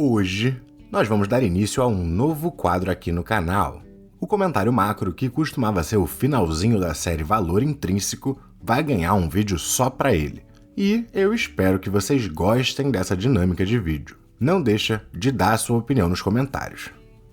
Hoje, nós vamos dar início a um novo quadro aqui no canal. O comentário macro, que costumava ser o finalzinho da série Valor Intrínseco, vai ganhar um vídeo só para ele. E eu espero que vocês gostem dessa dinâmica de vídeo. Não deixa de dar a sua opinião nos comentários.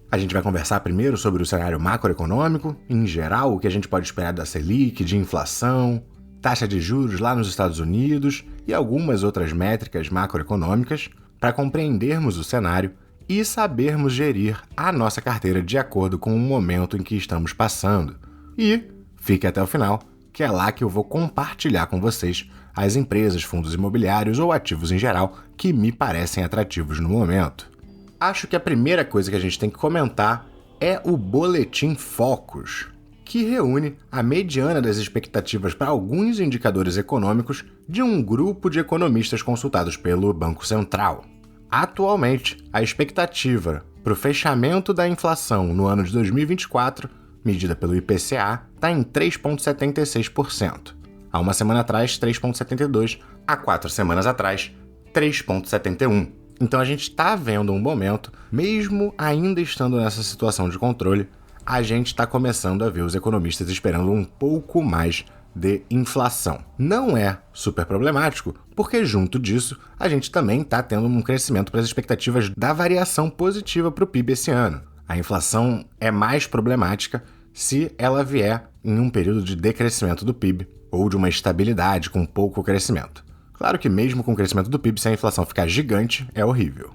A gente vai conversar primeiro sobre o cenário macroeconômico, em geral, o que a gente pode esperar da Selic, de inflação, taxa de juros lá nos Estados Unidos e algumas outras métricas macroeconômicas para compreendermos o cenário e sabermos gerir a nossa carteira de acordo com o momento em que estamos passando. E fique até o final, que é lá que eu vou compartilhar com vocês as empresas, fundos imobiliários ou ativos em geral que me parecem atrativos no momento. Acho que a primeira coisa que a gente tem que comentar é o Boletim Focus, que reúne a mediana das expectativas para alguns indicadores econômicos de um grupo de economistas consultados pelo Banco Central. Atualmente, a expectativa para o fechamento da inflação no ano de 2024, medida pelo IPCA, está em 3,76%. Há uma semana atrás, 3,72%. Há 4 semanas atrás, 3,71%. Então a gente está vendo um momento, mesmo ainda estando nessa situação de controle, a gente está começando a ver os economistas esperando um pouco mais de inflação. Não é super problemático, porque junto disso a gente também está tendo um crescimento para as expectativas da variação positiva para o PIB esse ano. A inflação é mais problemática se ela vier em um período de decrescimento do PIB ou de uma estabilidade com pouco crescimento. Claro que mesmo com o crescimento do PIB, se a inflação ficar gigante, é horrível.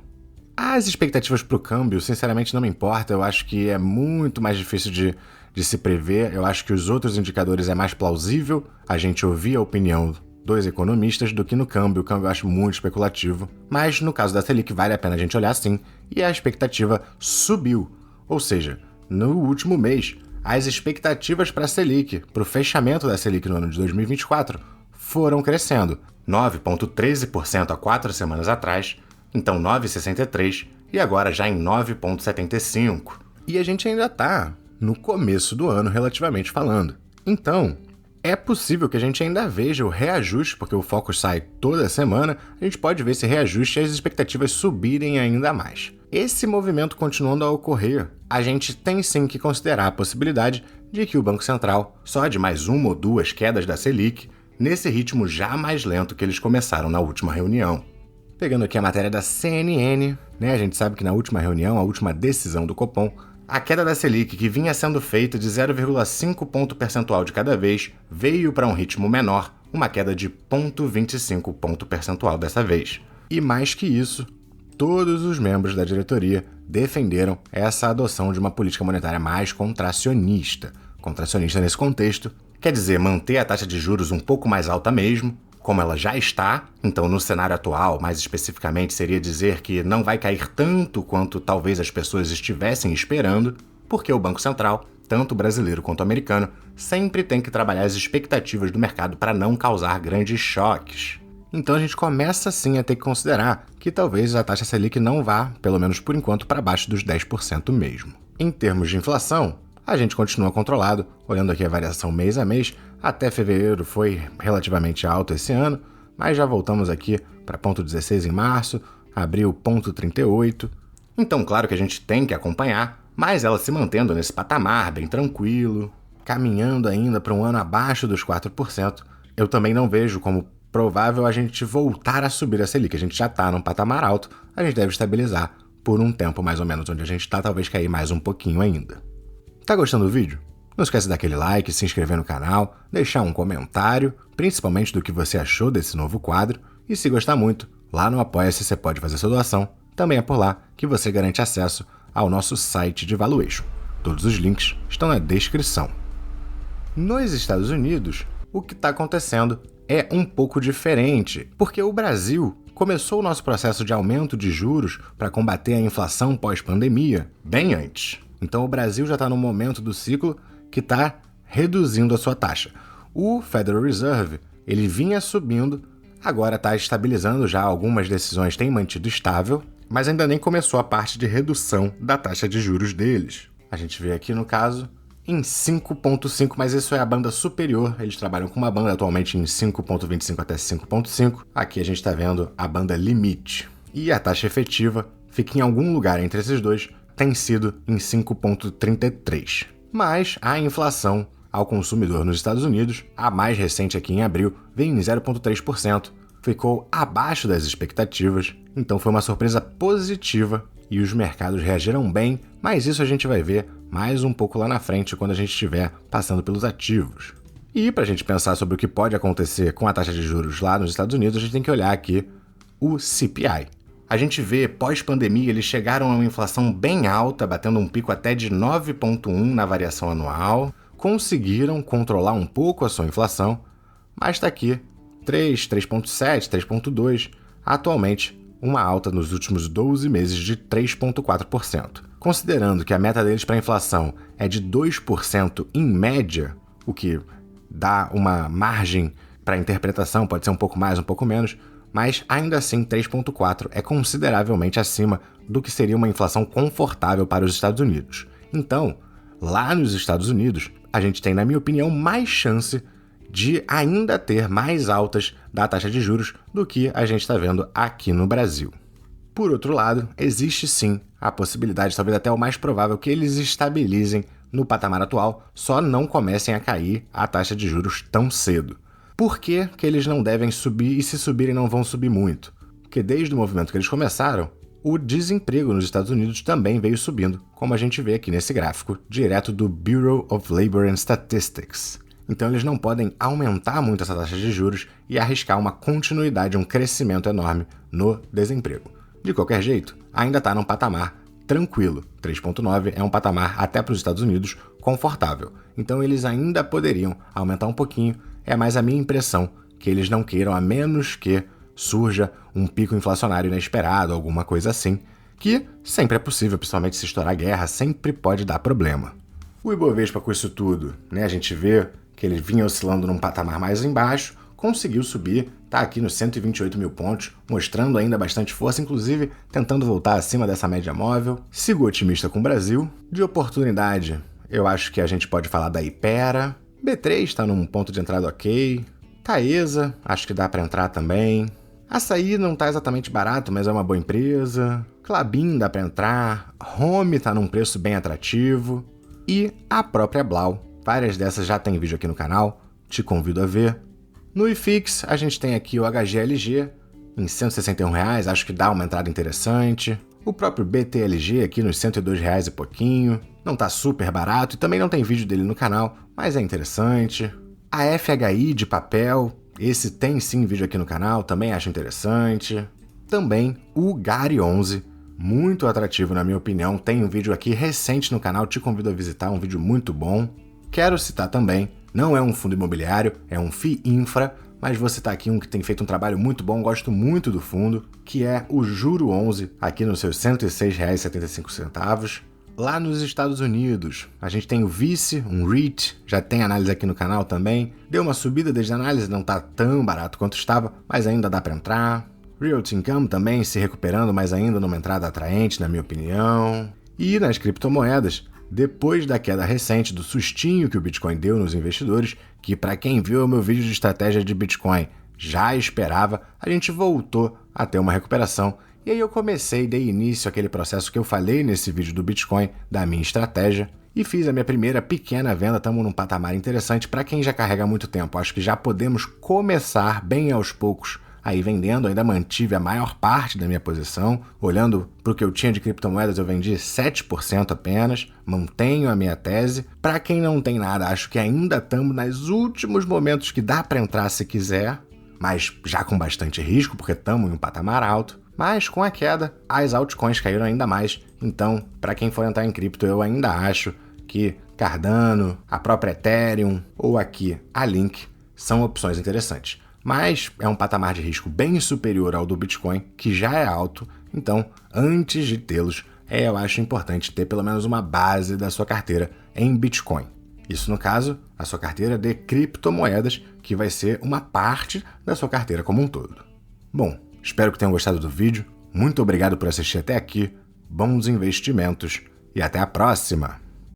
As expectativas para o câmbio, sinceramente, não me importa. Eu acho que é muito mais difícil de se prever. Eu acho que os outros indicadores é mais plausível a gente ouvir a opinião dos economistas do que no câmbio. O câmbio eu acho muito especulativo. Mas no caso da Selic, vale a pena a gente olhar sim. E a expectativa subiu. Ou seja, no último mês, as expectativas para a Selic, para o fechamento da Selic no ano de 2024, foram crescendo. 9,13% há 4 semanas atrás, então 9,63% e agora já em 9,75%. E a gente ainda está no começo do ano relativamente falando. Então, é possível que a gente ainda veja o reajuste, porque o Focus sai toda semana, a gente pode ver esse reajuste e as expectativas subirem ainda mais. Esse movimento continuando a ocorrer, a gente tem sim que considerar a possibilidade de que o Banco Central, só de mais 1 ou 2 quedas da Selic, nesse ritmo já mais lento que eles começaram na última reunião. Pegando aqui a matéria da CNN, a gente sabe que na última reunião, a última decisão do Copom, a queda da Selic, que vinha sendo feita de 0,5 ponto percentual de cada vez, veio para um ritmo menor, uma queda de 0,25 ponto percentual dessa vez. E mais que isso, todos os membros da diretoria defenderam essa adoção de uma política monetária mais contracionista. Contracionista nesse contexto quer dizer manter a taxa de juros um pouco mais alta mesmo, como ela já está. Então, no cenário atual, mais especificamente, seria dizer que não vai cair tanto quanto talvez as pessoas estivessem esperando, porque o Banco Central, tanto brasileiro quanto americano, sempre tem que trabalhar as expectativas do mercado para não causar grandes choques. Então, a gente começa sim a ter que considerar que talvez a taxa Selic não vá, pelo menos por enquanto, para baixo dos 10% mesmo. Em termos de inflação, a gente continua controlado, olhando aqui a variação mês a mês, até fevereiro foi relativamente alto esse ano, mas já voltamos aqui para 0,16 em março, abril 0,38. Então, claro que a gente tem que acompanhar, mas ela se mantendo nesse patamar bem tranquilo, caminhando ainda para um ano abaixo dos 4%, eu também não vejo como provável a gente voltar a subir a Selic. A gente já está num patamar alto, a gente deve estabilizar por um tempo mais ou menos onde a gente está, talvez cair mais um pouquinho ainda. Tá gostando do vídeo? Não esquece de dar aquele like, se inscrever no canal, deixar um comentário, principalmente do que você achou desse novo quadro, e se gostar muito, lá no Apoia-se você pode fazer sua doação, também é por lá que você garante acesso ao nosso site de valuation. Todos os links estão na descrição. Nos Estados Unidos, o que está acontecendo é um pouco diferente, porque o Brasil começou o nosso processo de aumento de juros para combater a inflação pós-pandemia bem antes. Então o Brasil já está no momento do ciclo que está reduzindo a sua taxa. O Federal Reserve, ele vinha subindo, agora está estabilizando já, algumas decisões têm mantido estável, mas ainda nem começou a parte de redução da taxa de juros deles. A gente vê aqui no caso em 5,5, mas isso é a banda superior, eles trabalham com uma banda atualmente em 5,25 até 5,5. Aqui a gente está vendo a banda limite. E a taxa efetiva fica em algum lugar entre esses dois, tem sido em 5,33%. Mas a inflação ao consumidor nos Estados Unidos, a mais recente aqui em abril, veio em 0,3%, ficou abaixo das expectativas, então foi uma surpresa positiva e os mercados reagiram bem, mas isso a gente vai ver mais um pouco lá na frente quando a gente estiver passando pelos ativos. E para a gente pensar sobre o que pode acontecer com a taxa de juros lá nos Estados Unidos, a gente tem que olhar aqui o CPI. A gente vê, pós-pandemia, eles chegaram a uma inflação bem alta, batendo um pico até de 9,1% na variação anual, conseguiram controlar um pouco a sua inflação, mas está aqui 3,7%, 3,2%, atualmente uma alta nos últimos 12 meses de 3,4%. Considerando que a meta deles para a inflação é de 2% em média, o que dá uma margem para interpretação, pode ser um pouco mais, um pouco menos, mas ainda assim 3,4% é consideravelmente acima do que seria uma inflação confortável para os Estados Unidos. Então, lá nos Estados Unidos, a gente tem, na minha opinião, mais chance de ainda ter mais altas da taxa de juros do que a gente está vendo aqui no Brasil. Por outro lado, existe sim a possibilidade, talvez até o mais provável, que eles estabilizem no patamar atual, só não comecem a cair a taxa de juros tão cedo. Por que que eles não devem subir e se subirem não vão subir muito? Porque desde o movimento que eles começaram, o desemprego nos Estados Unidos também veio subindo, como a gente vê aqui nesse gráfico, direto do Bureau of Labor and Statistics. Então eles não podem aumentar muito essa taxa de juros e arriscar uma continuidade, um crescimento enorme no desemprego. De qualquer jeito, ainda está num patamar tranquilo. 3,9 é um patamar, até para os Estados Unidos, confortável. Então eles ainda poderiam aumentar um pouquinho, é mais a minha impressão que eles não queiram, a menos que surja um pico inflacionário inesperado, alguma coisa assim, que sempre é possível, principalmente se estourar guerra, sempre pode dar problema. O Ibovespa com isso tudo, a gente vê que ele vinha oscilando num patamar mais embaixo, conseguiu subir, está aqui nos 128 mil pontos, mostrando ainda bastante força, inclusive tentando voltar acima dessa média móvel. Sigo otimista com o Brasil. De oportunidade, eu acho que a gente pode falar da Hypera. B3 está num ponto de entrada ok. Taesa, acho que dá para entrar também. Açaí não está exatamente barato, mas é uma boa empresa. Klabin dá para entrar. Home está num preço bem atrativo. E a própria Blau. Várias dessas já tem vídeo aqui no canal, te convido a ver. No IFIX, a gente tem aqui o HGLG em R$ 161, acho que dá uma entrada interessante. O próprio BTLG aqui nos R$ 102 e pouquinho, não tá super barato e também não tem vídeo dele no canal, mas é interessante. A FHI de papel, esse tem sim vídeo aqui no canal, também acho interessante. Também o GARI 11, muito atrativo na minha opinião, tem um vídeo aqui recente no canal, te convido a visitar, um vídeo muito bom. Quero citar também, não é um fundo imobiliário, é um FII Infra, mas vou citar aqui um que tem feito um trabalho muito bom, gosto muito do fundo, que é o Juro 11, aqui nos seus R$ 106,75. Lá nos Estados Unidos, a gente tem o Vice, um REIT, já tem análise aqui no canal também. Deu uma subida desde a análise, não está tão barato quanto estava, mas ainda dá para entrar. Realty Income também se recuperando, mas ainda numa entrada atraente, na minha opinião. E nas criptomoedas, depois da queda recente do sustinho que o Bitcoin deu nos investidores, que para quem viu o meu vídeo de estratégia de Bitcoin já esperava, a gente voltou a ter uma recuperação. E aí eu dei início àquele processo que eu falei nesse vídeo do Bitcoin, da minha estratégia, e fiz a minha primeira pequena venda. Estamos num patamar interessante para quem já carrega há muito tempo. Acho que já podemos começar bem aos poucos aí vendendo. Ainda mantive a maior parte da minha posição. Olhando para o que eu tinha de criptomoedas, eu vendi 7% apenas. Mantenho a minha tese. Para quem não tem nada, acho que ainda estamos nos últimos momentos que dá para entrar se quiser, mas já com bastante risco, porque estamos em um patamar alto. Mas com a queda, as altcoins caíram ainda mais. Então, para quem for entrar em cripto, eu ainda acho que Cardano, a própria Ethereum ou aqui a Link são opções interessantes. Mas é um patamar de risco bem superior ao do Bitcoin, que já é alto. Então, antes de tê-los, eu acho importante ter pelo menos uma base da sua carteira em Bitcoin. Isso, no caso, a sua carteira de criptomoedas, que vai ser uma parte da sua carteira como um todo. Bom, espero que tenham gostado do vídeo. Muito obrigado por assistir até aqui. Bons investimentos e até a próxima!